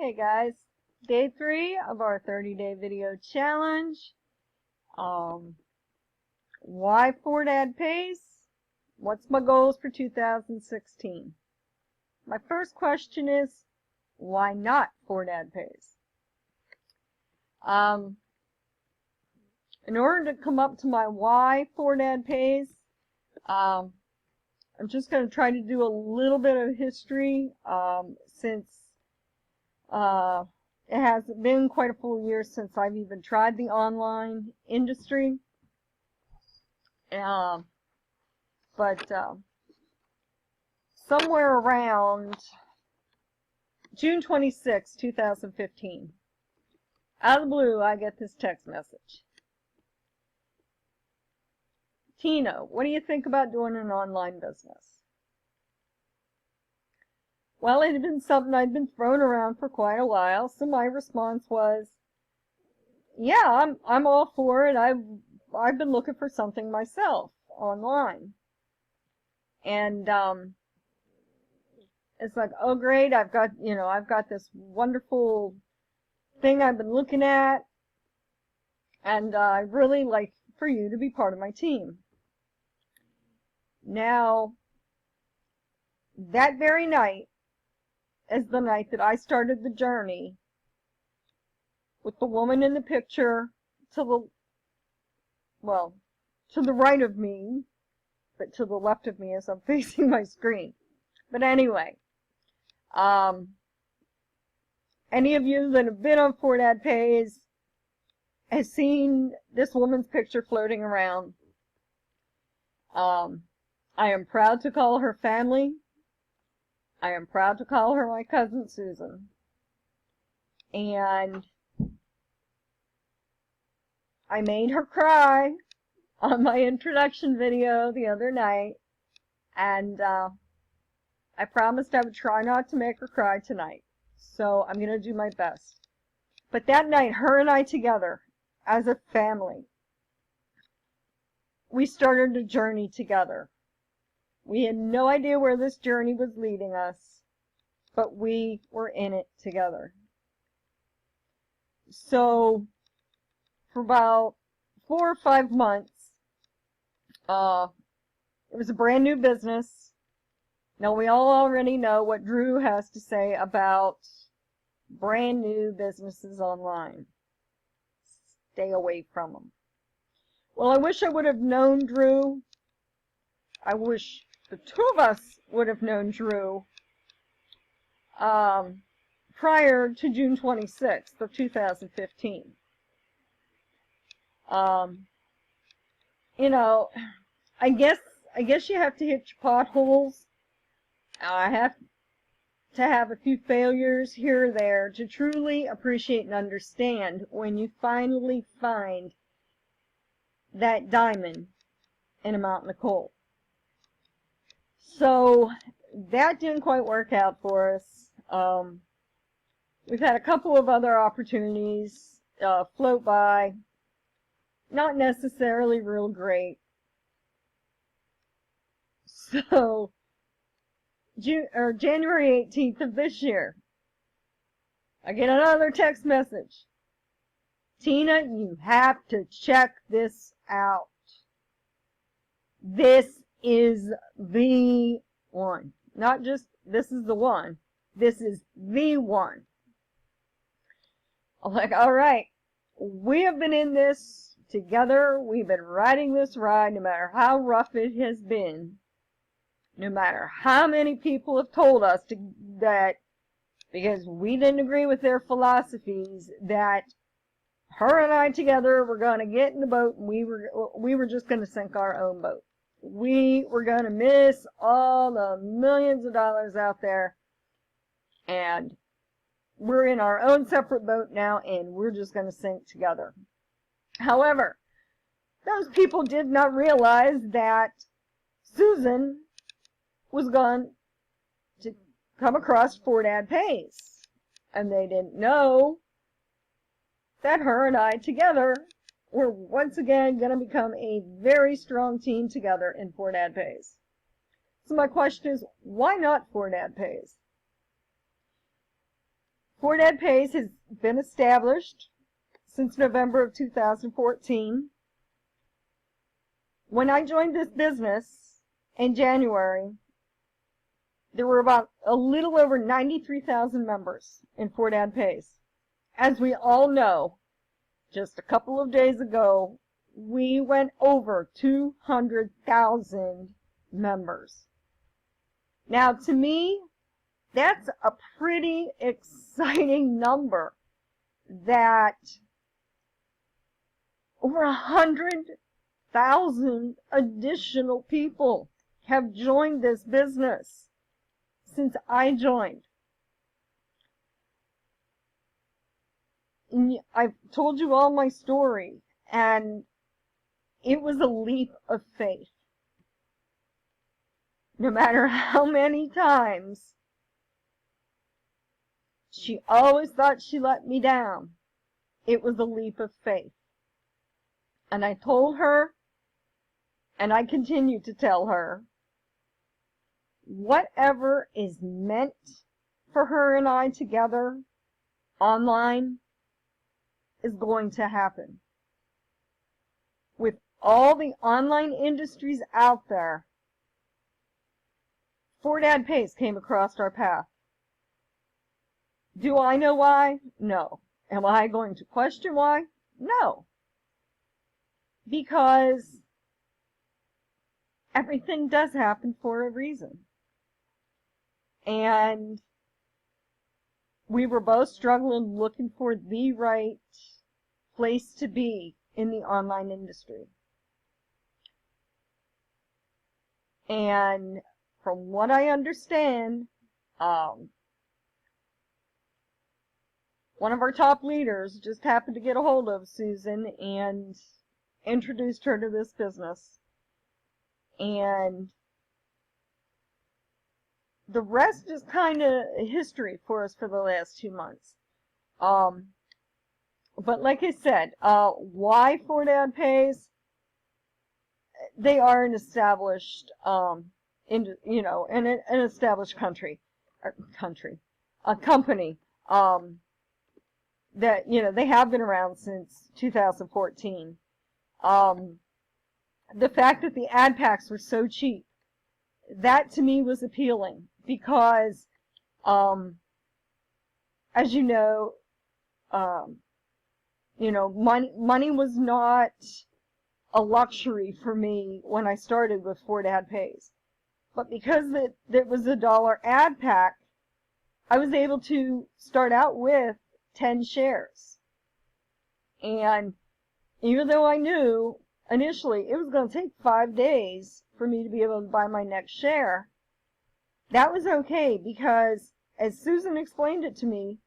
Hey guys, day 3 of our 30-day video challenge. Why Fortadpays? What's my goals for 2016? My first question is, why not Fortadpays? In order to come up to my why Fortadpays, I'm just going to try to do a little bit of history, since it has been quite a full year since I've even tried the online industry. But somewhere around June 26, 2015, out of the blue, I get this text message. Tina, what do you think about doing an online business? Well, it had been something I'd been throwing around for quite a while, so my response was, yeah, I'm all for it. I've been looking for something myself online. And it's like, oh great, I've got this wonderful thing I've been looking at, and I'd really like for you to be part of my team. Now, that very night is the night that I started the journey with the woman in the picture to the right of me, but to the left of me as I'm facing my screen. But anyway, any of you that have been on Fortadpays has seen this woman's picture floating around. I am proud to call her family. I am proud to call her my cousin Susan. And I made her cry on my introduction video the other night, and I promised I would try not to make her cry tonight, so I'm going to do my best. But that night, her and I together, as a family, we started a journey together. We had no idea where this journey was leading us, but we were in it together. So, for about 4 or 5 months, it was a brand new business. Now, we all already know what Drew has to say about brand new businesses online. Stay away from them. Well, I wish I would have known Drew. I wish the two of us would have known Drew prior to June 26th of 2015. You know, I guess you have to hit your potholes. I have to have a few failures here or there to truly appreciate and understand when you finally find that diamond in a mountain of coal. So that didn't quite work out for us. We've had a couple of other opportunities float by, not necessarily real great. So January 18th of this year, I get another text message. Tina, you have to check this out. This is the one. Not just this is the one. This is the one. I'm like, all right, we have been in this together. We've been riding this ride no matter how rough it has been. No matter how many people have told us that because we didn't agree with their philosophies, that her and I together were going to get in the boat and we were just going to sink our own boat. We were going to miss all the millions of dollars out there, and we're in our own separate boat now, and we're just going to sink together. However, those people did not realize that Susan was going to come across Fortadpays, and they didn't know that her and I together were once again going to become a very strong team together in Fortadpays. So my question is, why not Fortadpays? Fortadpays has been established since November of 2014. When I joined this business in January, there were about a little over 93,000 members in Fortadpays. As we all know, just a couple of days ago, we went over 200,000 members. Now, to me, that's a pretty exciting number, that over 100,000 additional people have joined this business since I joined. And I've told you all my story, and it was a leap of faith. No matter how many times she always thought she let me down, it was a leap of faith. And I told her, and I continue to tell her, whatever is meant for her and I together online is going to happen. With all the online industries out there, Fortadpays came across our path. Do I know why? No. Am I going to question why? No. Because everything does happen for a reason. And we were both struggling, looking for the right place to be in the online industry. And from what I understand, one of our top leaders just happened to get a hold of Susan and introduced her to this business. And the rest is kind of history for us for the last 2 months. But like I said, why Fortadpays? They are an established, an established a company, that, they have been around since 2014. The fact that the ad packs were so cheap, that to me was appealing, because, as you know, money was not a luxury for me when I started with Fortadpays. But because it was a $1 ad pack, I was able to start out with 10 shares. And even though I knew initially it was going to take 5 days for me to be able to buy my next share, that was okay, because as Susan explained it to me,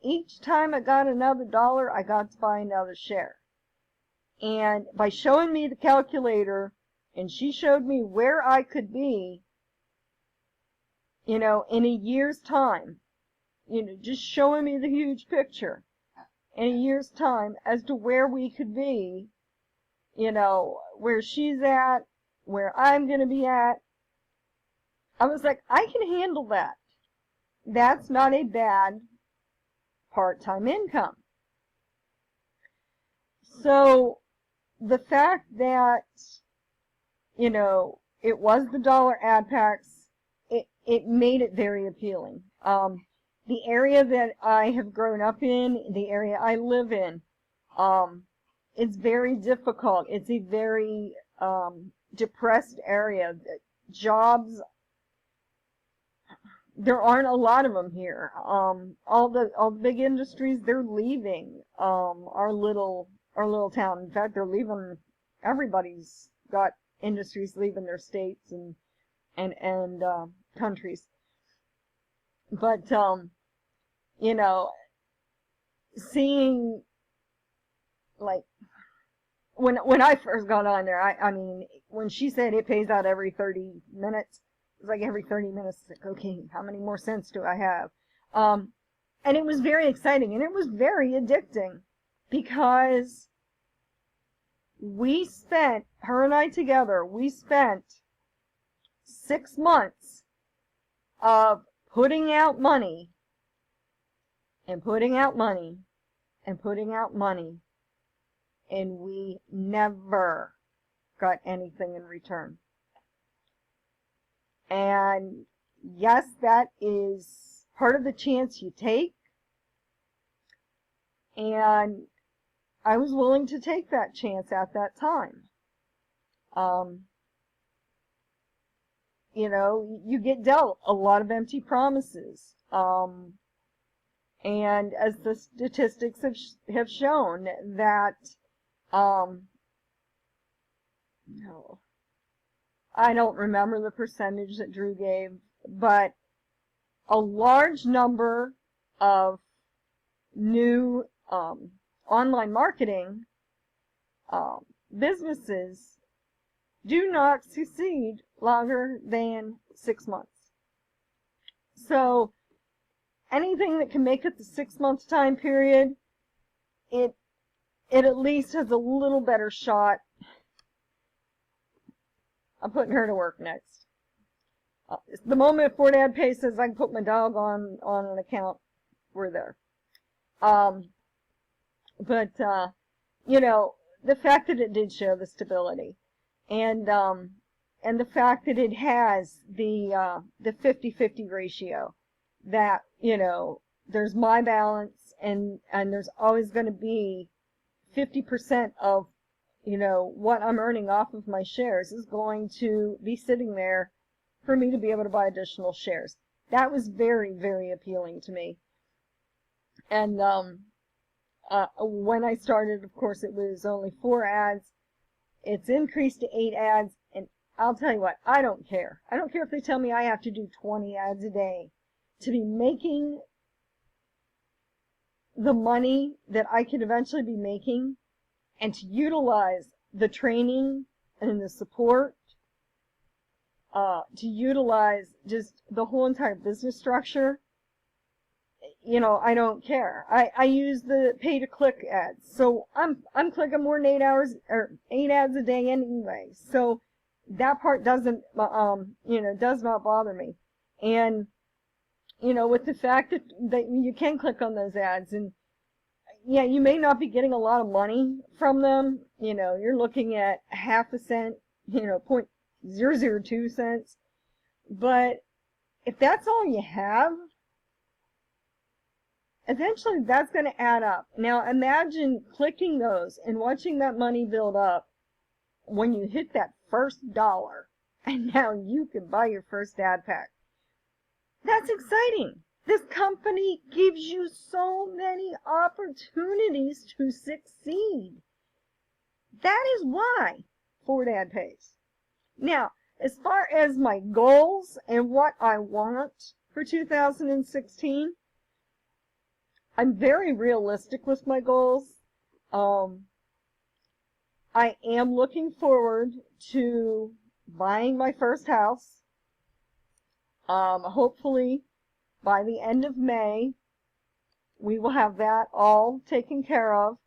each time I got another $1, I got to buy another share. And by showing me the calculator, and she showed me where I could be, in a year's time, just showing me the huge picture in a year's time as to where we could be, where she's at, where I'm going to be at. I was like, I can handle that. That's not a bad part-time income. So the fact that, it was the $1 ad packs, it made it very appealing. The area that I have grown up in, the area I live in, it's very difficult. It's a very depressed area. Jobs, there aren't a lot of them here. All the big industries, they're leaving our little town. In fact, they're leaving. Everybody's got industries leaving their states and countries. But seeing, like, when I first got on there, I mean, when she said it pays out every 30 minutes, it was like every 30 minutes, it's like, okay, how many more cents do I have? And it was very exciting, and it was very addicting, because her and I together, we spent 6 months of putting out money and putting out money and putting out money, and we never got anything in return. And yes, that is part of the chance you take, and I was willing to take that chance at that time. You know, you get dealt a lot of empty promises. And as the statistics have shown that, no, I don't remember the percentage that Drew gave, but a large number of new online marketing businesses do not succeed longer than 6 months. So anything that can make it the 6-month time period, it at least has a little better shot. I'm putting her to work next. The moment Fortadpays says I can put my dog on an account, we're there. You know, the fact that it did show the stability, and the fact that it has the 50-50 ratio, that, you know, there's my balance, and there's always going to be 50% of, you know, what I'm earning off of my shares is going to be sitting there for me to be able to buy additional shares. That was very, very appealing to me. And when I started, of course, it was only 4 ads. It's increased to 8 ads, and I'll tell you what, I don't care. I don't care if they tell me I have to do 20 ads a day to be making the money that I could eventually be making, and to utilize the training and the support, to utilize just the whole entire business structure. You know, I don't care. I use the pay-to-click ads, so I'm clicking more than 8 hours or 8 ads a day anyway. So that part doesn't you know, does not bother me. And you know, with the fact that you can click on those ads, and yeah, you may not be getting a lot of money from them. You know, you're looking at half a cent, you know, 0.002 cents. But if that's all you have, eventually that's going to add up. Now imagine clicking those and watching that money build up when you hit that first dollar, and now you can buy your first ad pack. That's exciting. This company gives you so many opportunities to succeed. That is why Fortadpays. Now, as far as my goals and what I want for 2016, I'm very realistic with my goals. I am looking forward to buying my first house. Hopefully by the end of May, we will have that all taken care of.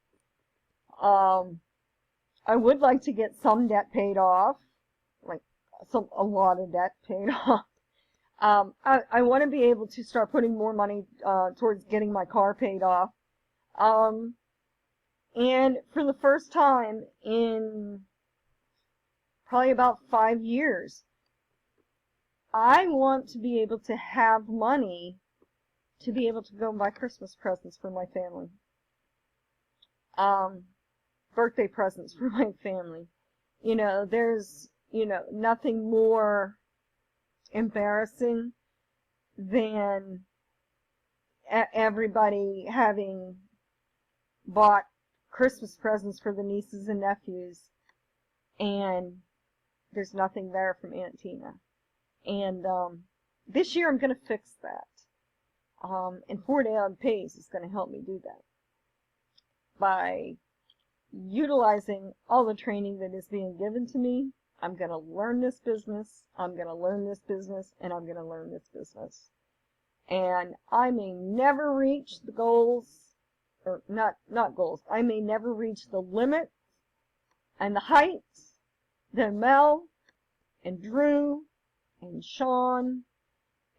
I would like to get some debt paid off, like a lot of debt paid off. I want to be able to start putting more money towards getting my car paid off. And for the first time in probably about 5 years, I want to be able to have money to be able to go and buy Christmas presents for my family. Birthday presents for my family. You know, there's, you know, nothing more embarrassing than everybody having bought Christmas presents for the nieces and nephews, and there's nothing there from Aunt Tina. And this year I'm going to fix that. And Fortadpays is going to help me do that by utilizing all the training that is being given to me. I'm going to learn this business, I'm going to learn this business, and I'm going to learn this business. And I may never reach the goals, or not goals, I may never reach the limit and the heights that Mel and Drew and Sean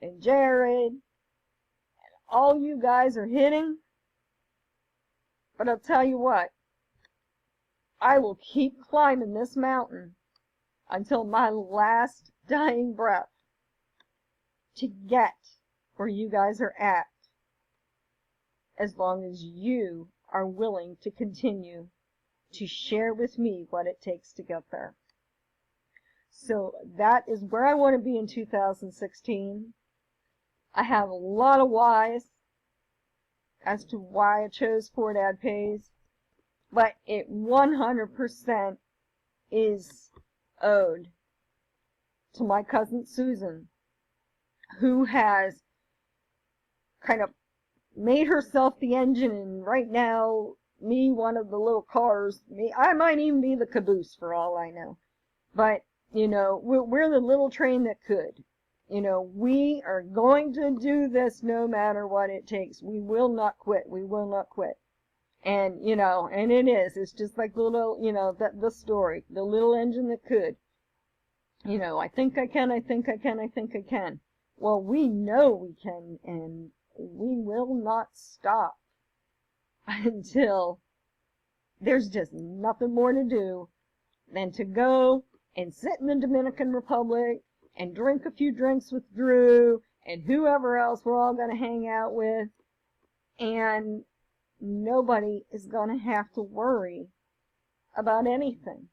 and Jared and all you guys are hitting. But I'll tell you what, I will keep climbing this mountain until my last dying breath to get where you guys are at, as long as you are willing to continue to share with me what it takes to get there. So that is where I want to be in 2016. I have a lot of whys as to why I chose Fortadpays, but it 100% is owed to my cousin Susan, who has kind of made herself the engine, and right now, me one of the little cars. I might even be the caboose for all I know. But, you know, we're the little train that could. You know, we are going to do this no matter what it takes. We will not quit. We will not quit. And, you know, and it is. It's just like the little, you know, the story. The little engine that could. You know, I think I can, I think I can, I think I can. Well, we know we can, and we will not stop until there's just nothing more to do than to go and sit in the Dominican Republic and drink a few drinks with Drew and whoever else we're all going to hang out with, and nobody is going to have to worry about anything.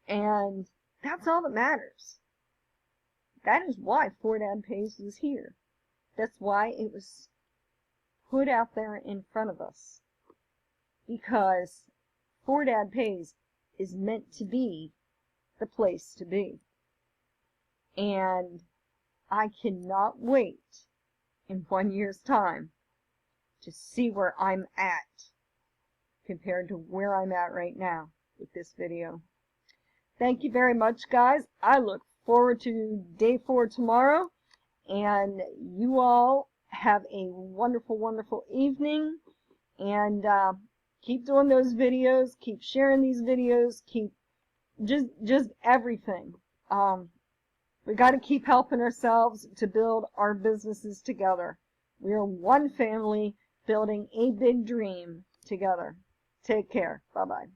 And that's all that matters. That is why Fortadpays is here. That's why it was put out there in front of us. Because Fortadpays is meant to be the place to be. And I cannot wait in 1 year's time to see where I'm at compared to where I'm at right now with this video. Thank you very much, guys. I look forward to day 4 tomorrow. And you all have a wonderful, wonderful evening. And keep doing those videos. Keep sharing these videos. Keep just everything. We got to keep helping ourselves to build our businesses together. We are one family building a big dream together. Take care. Bye-bye.